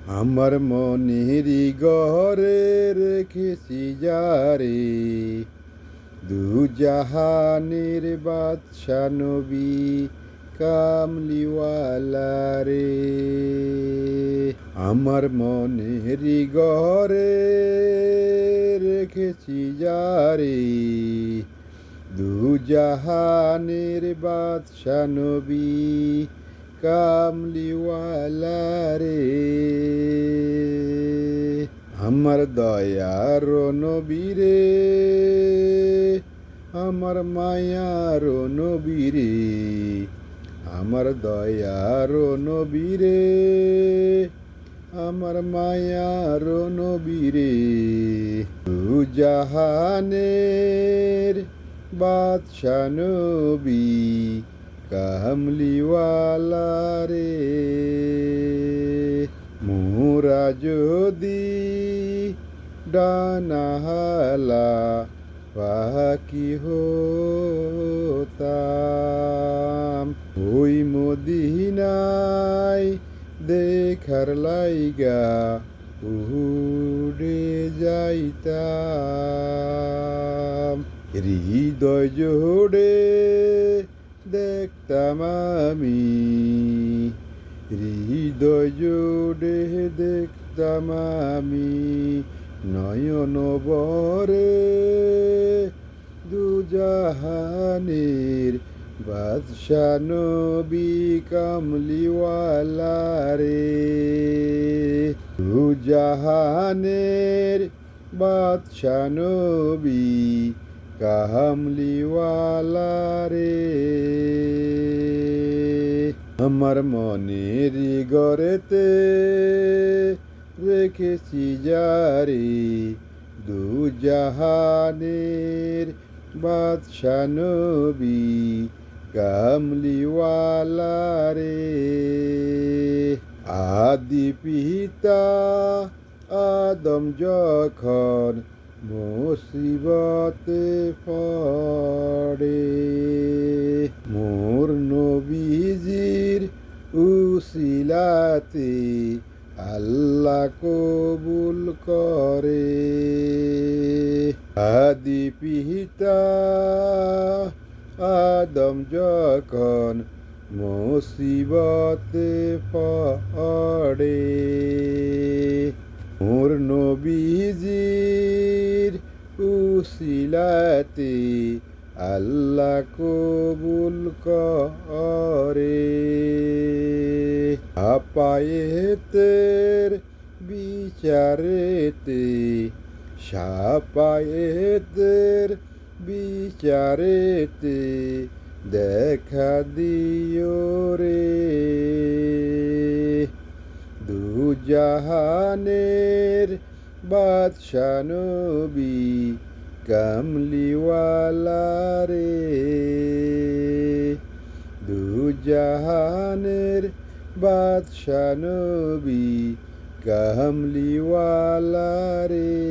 আমার মনেরই ঘরে রেখেছি যারে, দুজাহানের বাদশা নবী কামলিওয়ালা রে। আমার মনেরই ঘরে রেখেছি যারে, দুজাহানের বাদশা নবী কামলিওয়ালা রে। আমার দয়ার নবীরে, আমার মায়ার নবীরে, আমার দয়ার নবীরে, আমার মায়ার নবীরে। দুজাহানের বাদশা নবী কামলিওয়ালা রে। মোরা যদি ডানাহালা পাখি হতাম, ওই মদিনায় দেখার লাইগা উড়ে যাইতাম। হৃদয় জোড়ে দেখতাম আমি, হৃদয় জোড়ে দেখতাম আমি, নয়ন বরে দুজাহানের বাদশা নবী কামলিওয়ালা রে। দুজাহানের বাদশা নবী কামলিওয়ালা রে। আমার মনের ঘরেতে রেখেছি যারে, দুজাহানের বাদশা নবী কামলিওয়ালা রে। আদি পিতা আদম যখন মুসিবতে পড়ে, মোর নবীজির উসিলাতে আল্লাহ কবুল করে। আদি পিতা আদম যখন মুসিবতে পড়ে, মোর নবীজির উসিলাতে আল্লাহ কবুল করে। আপায়েতের বিচারেতে, সাপায়েতের বিচারেতে দেখা দিও রে। দুজাহানের বাদশা নবী কামলিওয়ালা রে। দুজাহানের বাদশা নবী কামলিওয়ালা রে।